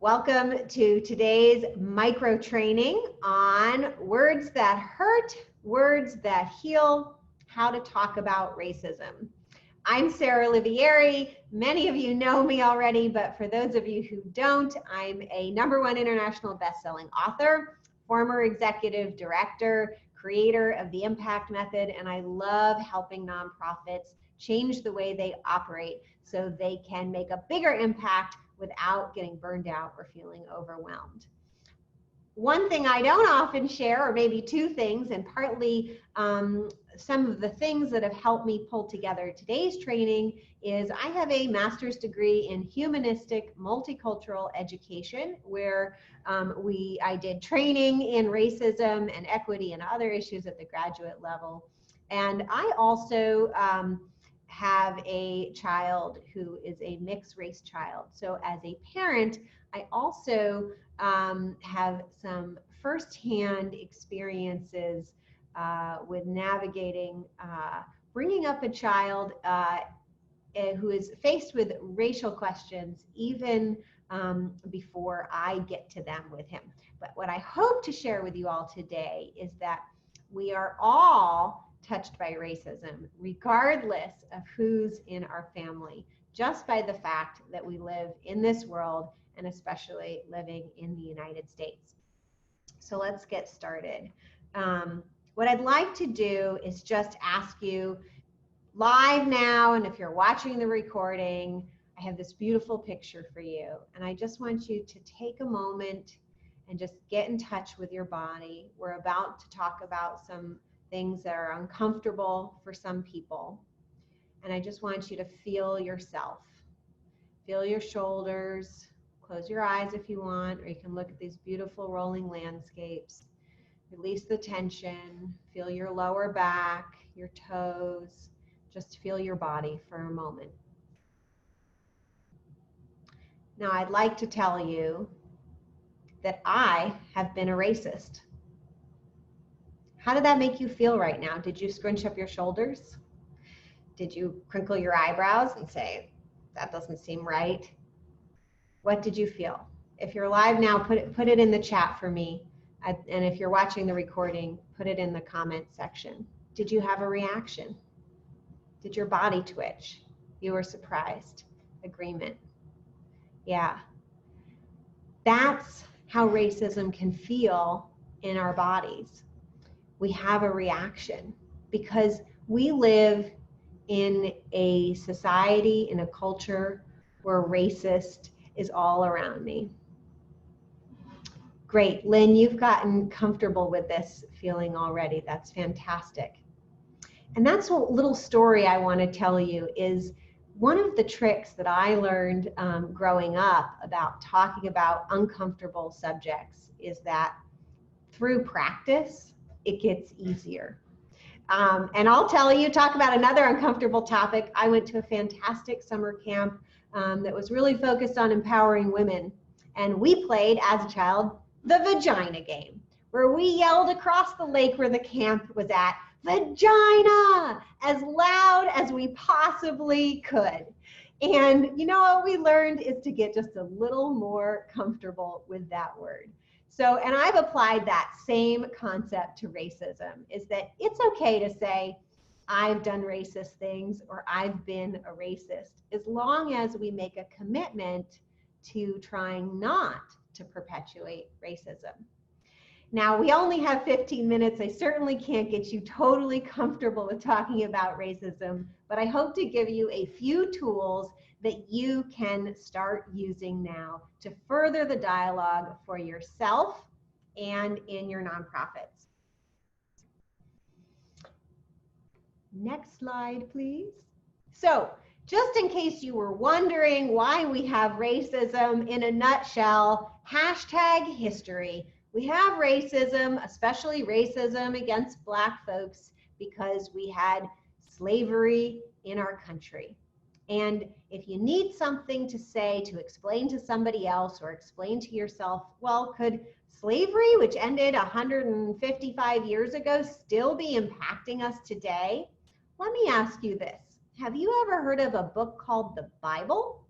Welcome to today's micro training on words that hurt, words that heal, how to talk about racism. I'm Sarah Olivieri. Many of you know me already, but for those of you who don't, I'm a #1 international best-selling author, former executive director, creator of the Impact Method, and I love helping nonprofits change the way they operate so they can make a bigger impact without getting burned out or feeling overwhelmed. One thing I don't often share, or maybe two things, and partly some of the things that have helped me pull together today's training is I have a master's degree in humanistic multicultural education where I did training in racism and equity and other issues at the graduate level. And I also have a child who is a mixed race child. So as a parent, I also have some firsthand experiences with navigating, bringing up a child who is faced with racial questions even before I get to them with him. But what I hope to share with you all today is that we are all touched by racism, regardless of who's in our family, just by the fact that we live in this world and especially living in the United States. So let's get started. What I'd like to do is just ask you live now, and if you're watching the recording, I have this beautiful picture for you. And I just want you to take a moment and just get in touch with your body. We're about to talk about some things that are uncomfortable for some people. And I just want you to feel yourself. Feel your shoulders. Close your eyes if you want, or you can look at these beautiful rolling landscapes. Release the tension. Feel your lower back, your toes. Just feel your body for a moment. Now, I'd like to tell you that I have been a racist. How did that make you feel right now? Did you scrunch up your shoulders? Did you crinkle your eyebrows and say, that doesn't seem right? What did you feel? If you're live now, put it in the chat for me. And if you're watching the recording, put it in the comment section. Did you have a reaction? Did your body twitch? You were surprised. Agreement. Yeah. That's how racism can feel in our bodies. We have a reaction because we live in a society, in a culture where racist is all around me. Great, Lynn, you've gotten comfortable with this feeling already. That's fantastic. And that's a little story I want to tell you is one of the tricks that I learned growing up about talking about uncomfortable subjects is that through practice, it gets easier. And I'll tell you, talk about another uncomfortable topic. I went to a fantastic summer camp that was really focused on empowering women. And we played, as a child, the vagina game, where we yelled across the lake where the camp was at, vagina, as loud as we possibly could. And you know what we learned is to get just a little more comfortable with that word. So, and I've applied that same concept to racism, is that it's okay to say, I've done racist things or I've been a racist, as long as we make a commitment to trying not to perpetuate racism. Now, we only have 15 minutes. I certainly can't get you totally comfortable with talking about racism, but I hope to give you a few tools that you can start using now to further the dialogue for yourself and in your nonprofits. Next slide, please. So, just in case you were wondering why we have racism in a nutshell, #history. We have racism, especially racism against Black folks, because we had slavery in our country. And if you need something to say to explain to somebody else or explain to yourself, well, could slavery, which ended 155 years ago, still be impacting us today? Let me ask you this. Have you ever heard of a book called the Bible?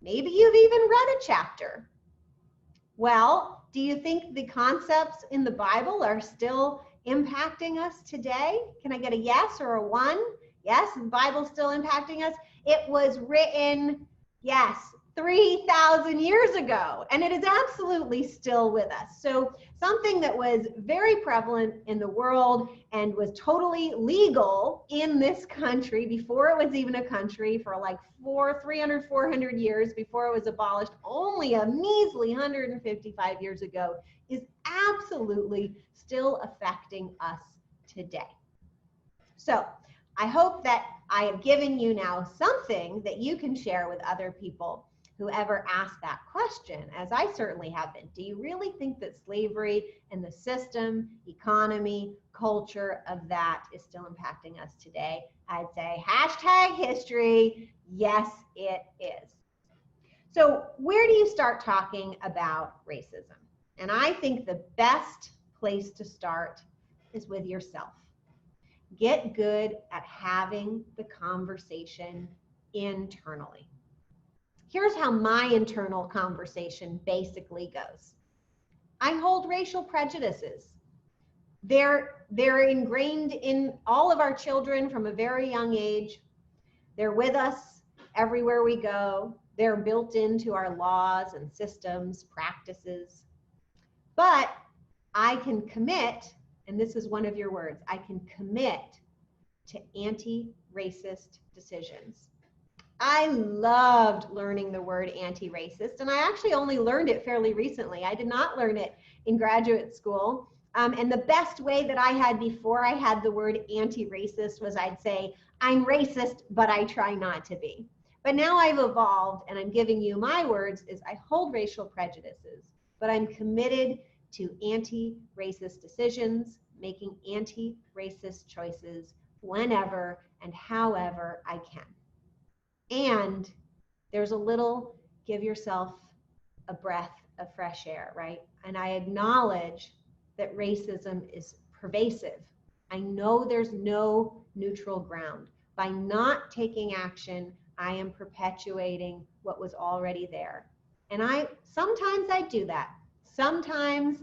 Maybe you've even read a chapter. Well, do you think the concepts in the Bible are still impacting us today? Can I get a yes or a one? Yes, the Bible's still impacting us. It was written, yes, 3,000 years ago, and it is absolutely still with us. So something that was very prevalent in the world and was totally legal in this country before it was even a country for like 300, 400 years before it was abolished, only a measly 155 years ago, is absolutely still affecting us today. So I hope that I have given you now something that you can share with other people who ever ask that question, as I certainly have been. Do you really think that slavery and the system, economy, culture of that is still impacting us today? I'd say #history, yes, it is. So where do you start talking about racism? And I think the best place to start is with yourself. Get good at having the conversation internally. Here's how my internal conversation basically goes. I hold racial prejudices. They're ingrained in all of our children from a very young age. They're with us everywhere we go. They're built into our laws and systems, practices. But I can commit, and this is one of your words, I can commit to anti-racist decisions. I loved learning the word anti-racist, and I actually only learned it fairly recently. I did not learn it in graduate school. And the best way that I had before I had the word anti-racist was I'd say, I'm racist, but I try not to be. But now I've evolved, and I'm giving you my words, is I hold racial prejudices, but I'm committed to anti-racist decisions, making anti-racist choices whenever and however I can. And there's a little, give yourself a breath of fresh air, right? And I acknowledge that racism is pervasive. I know there's no neutral ground. By not taking action, I am perpetuating what was already there. And sometimes I do that. Sometimes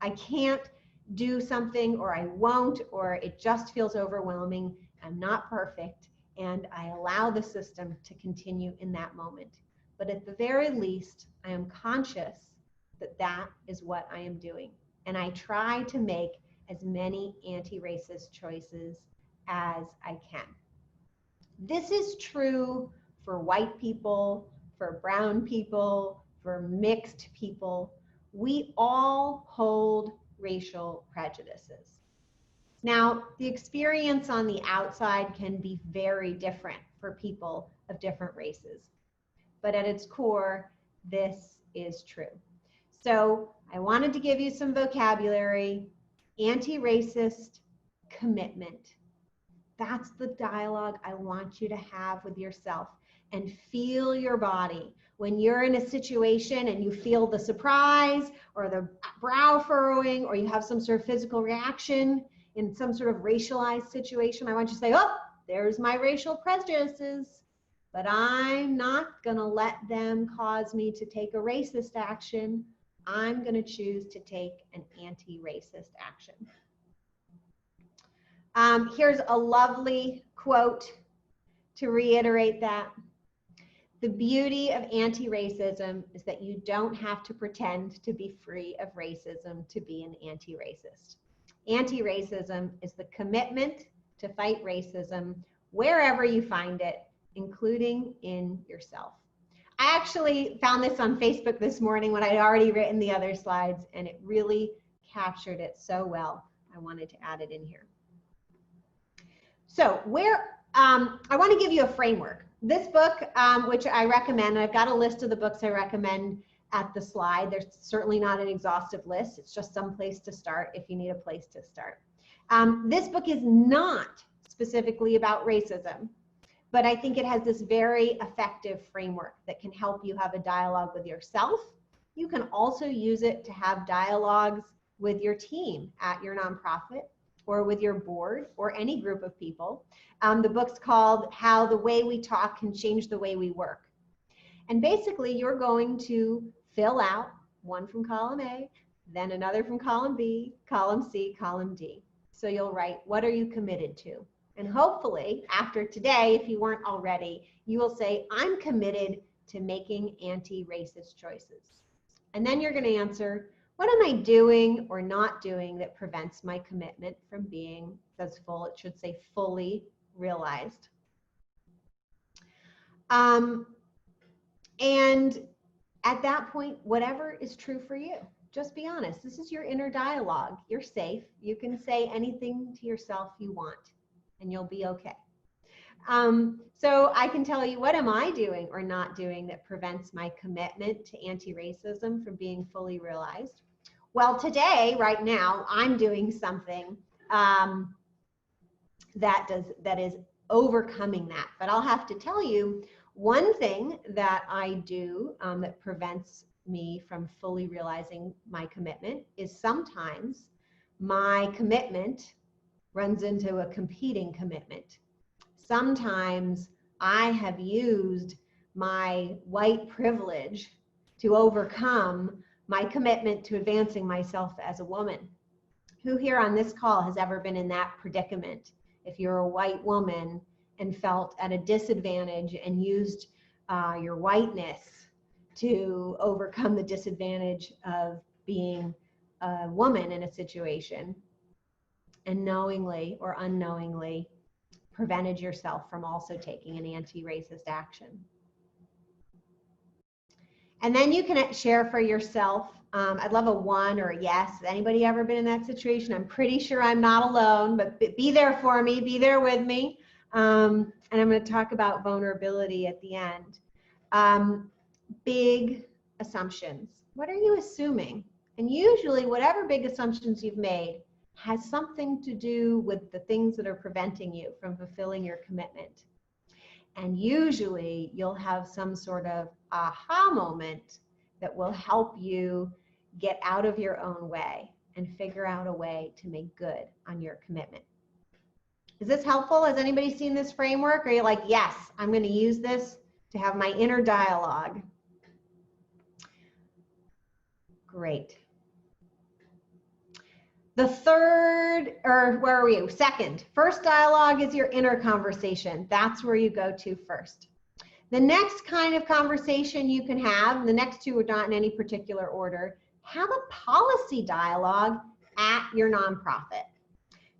I can't do something, or I won't, or it just feels overwhelming. I'm not perfect. And I allow the system to continue in that moment. But at the very least, I am conscious that that is what I am doing. And I try to make as many anti-racist choices as I can. This is true for white people, for brown people, for mixed people. We all hold racial prejudices. Now, the experience on the outside can be very different for people of different races, but at its core, this is true. So I wanted to give you some vocabulary. Anti-racist commitment. That's the dialogue I want you to have with yourself, and feel your body. When you're in a situation and you feel the surprise or the brow furrowing, or you have some sort of physical reaction in some sort of racialized situation, I want you to say, oh, there's my racial prejudices, but I'm not gonna let them cause me to take a racist action. I'm gonna choose to take an anti-racist action. Here's a lovely quote to reiterate that. The beauty of anti-racism is that you don't have to pretend to be free of racism to be an anti-racist. Anti-racism is the commitment to fight racism wherever you find it, including in yourself. I actually found this on Facebook this morning when I'd already written the other slides, and it really captured it so well. I wanted to add it in here. So I want to give you a framework. This book, which I recommend, I've got a list of the books I recommend at the slide. There's certainly not an exhaustive list. It's just some place to start if you need a place to start. This book is not specifically about racism, but I think it has this very effective framework that can help you have a dialogue with yourself. You can also use it to have dialogues with your team at your nonprofit, or with your board, or any group of people. The book's called How the Way We Talk Can Change the Way We Work. And basically, you're going to fill out one from column A, then another from column B, column C, column D. So you'll write, what are you committed to? And hopefully after today, if you weren't already, you will say, I'm committed to making anti-racist choices. And then you're going to answer, what am I doing or not doing that prevents my commitment from being, says full, it should say fully realized. And at that point, whatever is true for you, just be honest. This is your inner dialogue. You're safe. You can say anything to yourself you want, and you'll be okay. So I can tell you, what am I doing or not doing that prevents my commitment to anti-racism from being fully realized? Well, today, right now, I'm doing something that is overcoming that. But I'll have to tell you, one thing that I do that prevents me from fully realizing my commitment is sometimes my commitment runs into a competing commitment. Sometimes I have used my white privilege to overcome my commitment to advancing myself as a woman. Who here on this call has ever been in that predicament? If you're a white woman and felt at a disadvantage and used your whiteness to overcome the disadvantage of being a woman in a situation, and knowingly or unknowingly prevented yourself from also taking an anti-racist action. And then you can share for yourself. I'd love a 1 or a yes. Has anybody ever been in that situation? I'm pretty sure I'm not alone, but be there for me, be there with me. And I'm going to talk about vulnerability at the end. Big assumptions. What are you assuming? And usually whatever big assumptions you've made has something to do with the things that are preventing you from fulfilling your commitment. And usually you'll have some sort of aha moment that will help you get out of your own way and figure out a way to make good on your commitment. Is this helpful? Has anybody seen this framework? Or are you like, yes, I'm going to use this to have my inner dialogue? Great. The third, or where are we? Second. First dialogue is your inner conversation. That's where you go to first. The next kind of conversation you can have, the next two are not in any particular order, have a policy dialogue at your nonprofit.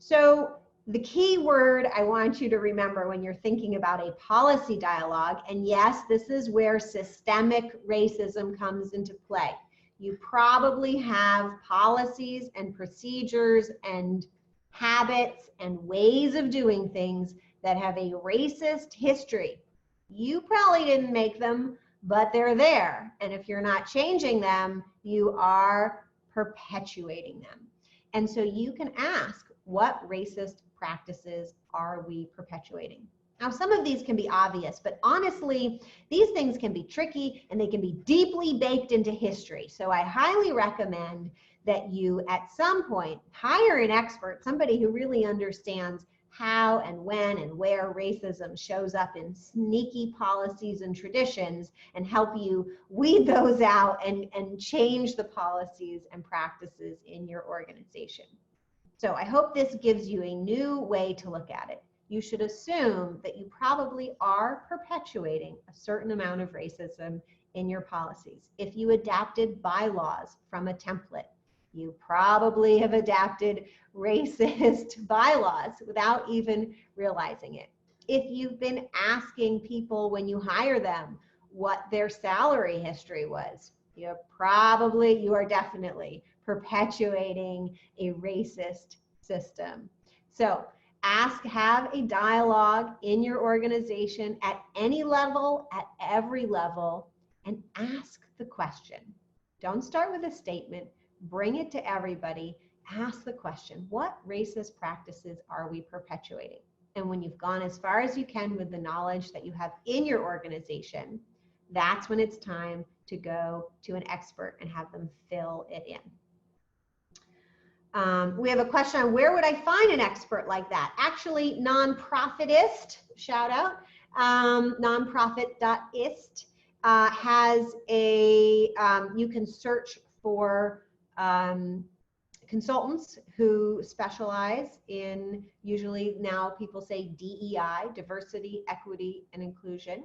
So the key word I want you to remember when you're thinking about a policy dialogue, and yes, this is where systemic racism comes into play. You probably have policies and procedures and habits and ways of doing things that have a racist history. You probably didn't make them, but they're there. And if you're not changing them, you are perpetuating them. And so you can ask, what racist practices are we perpetuating? Now, some of these can be obvious, but honestly, these things can be tricky and they can be deeply baked into history. So I highly recommend that you, at some point, hire an expert, somebody who really understands how and when and where racism shows up in sneaky policies and traditions, and help you weed those out and change the policies and practices in your organization. So I hope this gives you a new way to look at it. You should assume that you probably are perpetuating a certain amount of racism in your policies. If you adapted bylaws from a template, you probably have adapted racist bylaws without even realizing it. If you've been asking people when you hire them what their salary history was, you are definitely perpetuating a racist system. So have a dialogue in your organization at any level, at every level, and ask the question. Don't start with a statement, bring it to everybody, ask the question, what racist practices are we perpetuating? And when you've gone as far as you can with the knowledge that you have in your organization, that's when it's time to go to an expert and have them fill it in. We have a question on where would I find an expert like that? Actually, Nonprofitist, shout out, nonprofit.ist has a, you can search for consultants who specialize in, usually now people say DEI, diversity, equity, and inclusion.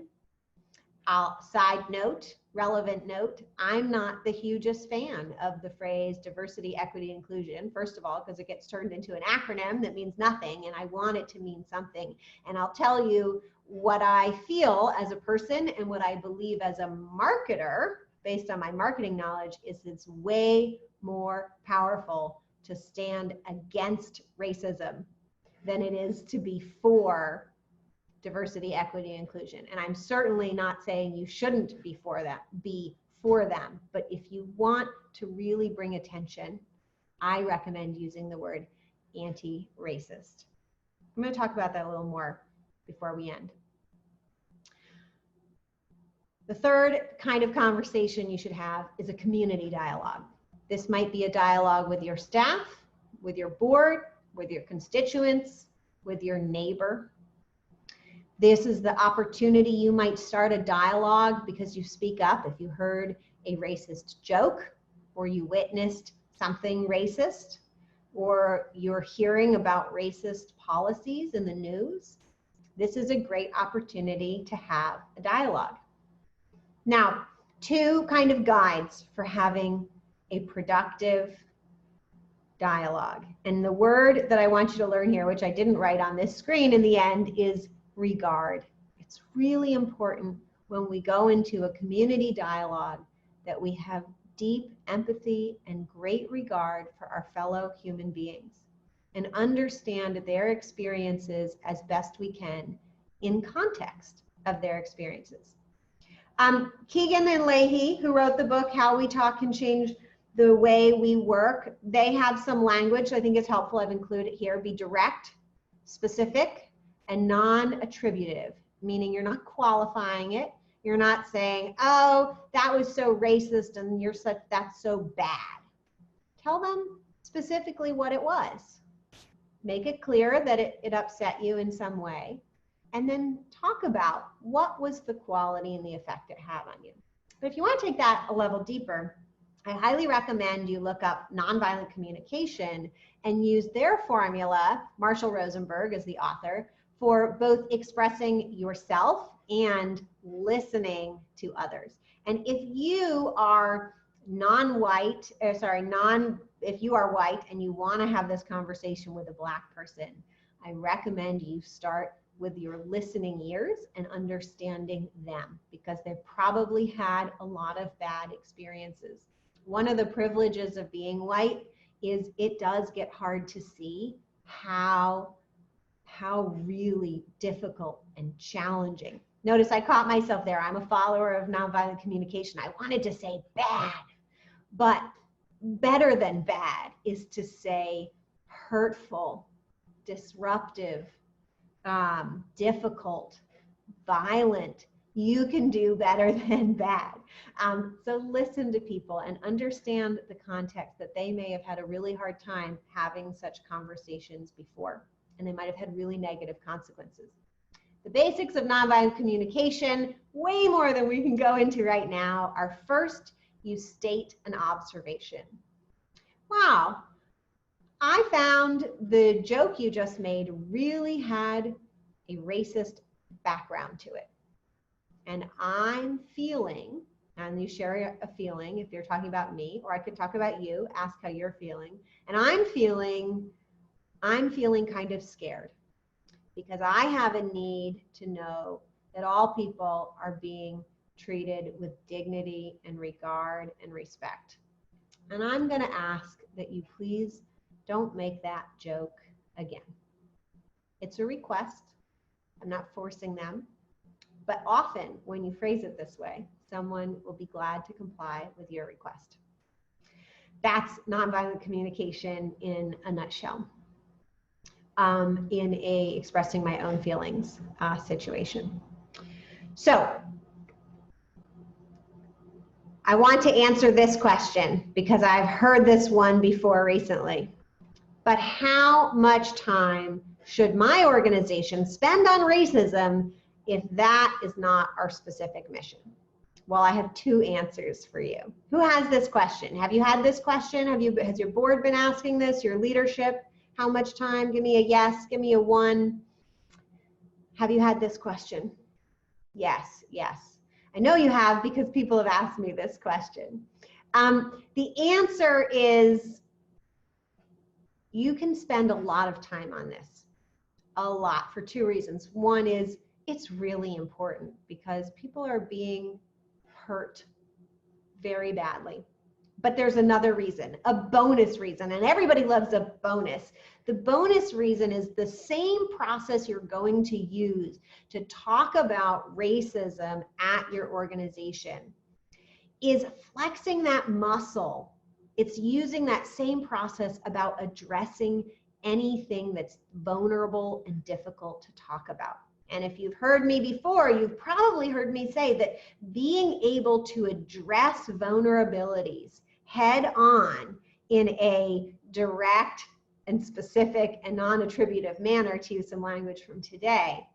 Side note, relevant note, I'm not the hugest fan of the phrase diversity, equity, inclusion. First of all, because it gets turned into an acronym that means nothing, and I want it to mean something. And I'll tell you what I feel as a person and what I believe as a marketer, based on my marketing knowledge, is it's way more powerful to stand against racism than it is to be for diversity, equity, inclusion. And I'm certainly not saying you shouldn't be for them. But if you want to really bring attention, I recommend using the word anti-racist. I'm going to talk about that a little more before we end. The third kind of conversation you should have is a community dialogue. This might be a dialogue with your staff, with your board, with your constituents, with your neighbor. This is the opportunity you might start a dialogue because you speak up if you heard a racist joke, or you witnessed something racist, or you're hearing about racist policies in the news. This is a great opportunity to have a dialogue. Now, two kind of guides for having a productive dialogue. And the word that I want you to learn here, which I didn't write on this screen in the end, is regard. It's really important when we go into a community dialogue that we have deep empathy and great regard for our fellow human beings and understand their experiences as best we can in context of their experiences. Keegan and Leahy, who wrote the book, How We Talk Can Change the Way We Work, they have some language I think is helpful. I've included here. Be direct, specific, and non-attributive, meaning you're not qualifying it. You're not saying, oh, that was so racist and that's so bad. Tell them specifically what it was. Make it clear that it upset you in some way. And then talk about what was the quality and the effect it had on you. But if you want to take that a level deeper, I highly recommend you look up nonviolent communication and use their formula, Marshall Rosenberg is the author, for both expressing yourself and listening to others. And if you are if you are white and you want to have this conversation with a Black person, I recommend you start with your listening ears and understanding them, because they've probably had a lot of bad experiences. One of the privileges of being white is it does get hard to see how really difficult and challenging. Notice I caught myself there. I'm a follower of nonviolent communication. I wanted to say bad, but better than bad is to say hurtful, disruptive, difficult, violent. You can do better than bad. So listen to people and understand the context that they may have had a really hard time having such conversations before, and they might have had really negative consequences. The basics of nonviolent communication, way more than we can go into right now, are first, you state an observation. Wow, I found the joke you just made really had a racist background to it. And I'm feeling, and you share a feeling if you're talking about me, or I could talk about you, ask how you're feeling. And I'm feeling kind of scared because I have a need to know that all people are being treated with dignity and regard and respect. And I'm going to ask that you please don't make that joke again. It's a request. I'm not forcing them. But often when you phrase it this way, someone will be glad to comply with your request. That's nonviolent communication in a nutshell, in a expressing my own feelings situation. So I want to answer this question because I've heard this one before recently. But how much time should my organization spend on racism if that is not our specific mission? Well, I have two answers for you. Who has this question? Have you had this question? Has your board been asking this, your leadership? How much time? Give me a yes, give me a one. Have you had this question? Yes, yes. I know you have because people have asked me this question. The answer is you can spend a lot of time on this, a lot, for two reasons. One is it's really important because people are being hurt very badly. But there's another reason, a bonus reason, and everybody loves a bonus. The bonus reason is the same process you're going to use to talk about racism at your organization is flexing that muscle. It's using that same process about addressing anything that's vulnerable and difficult to talk about. And if you've heard me before, you've probably heard me say that being able to address vulnerabilities head on in a direct and specific and non-attributive manner, to use some language from today,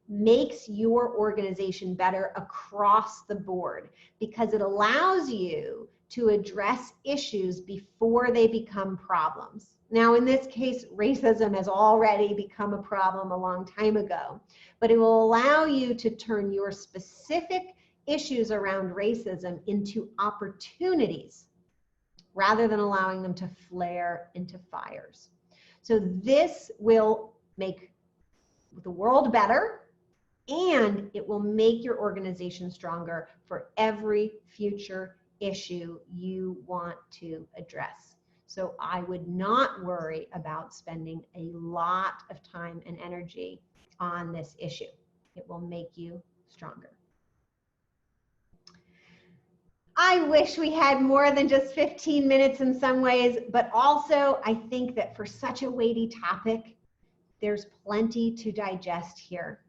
makes your organization better across the board because it allows you to address issues before they become problems. Now, in this case, racism has already become a problem a long time ago, but it will allow you to turn your specific issues around racism into opportunities rather than allowing them to flare into fires. So this will make the world better, and it will make your organization stronger for every future issue you want to address. So I would not worry about spending a lot of time and energy on this issue. It will make you stronger. I wish we had more than just 15 minutes in some ways, but also I think that for such a weighty topic, there's plenty to digest here.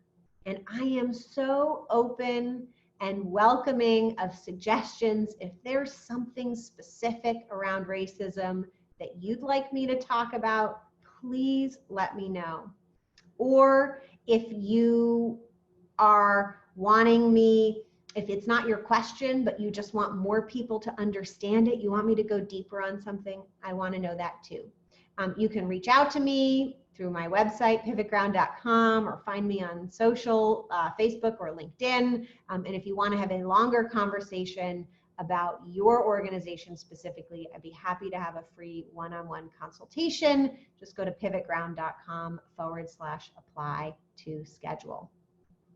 And I am so open and welcoming of suggestions. If there's something specific around racism that you'd like me to talk about, please let me know. Or if you are wanting me, if it's not your question, but you just want more people to understand it, you want me to go deeper on something, I want to know that too. You can reach out to me through my website, pivotground.com, or find me on social, Facebook or LinkedIn. And if you want to have a longer conversation about your organization specifically, I'd be happy to have a free one-on-one consultation. Just go to pivotground.com/apply to schedule.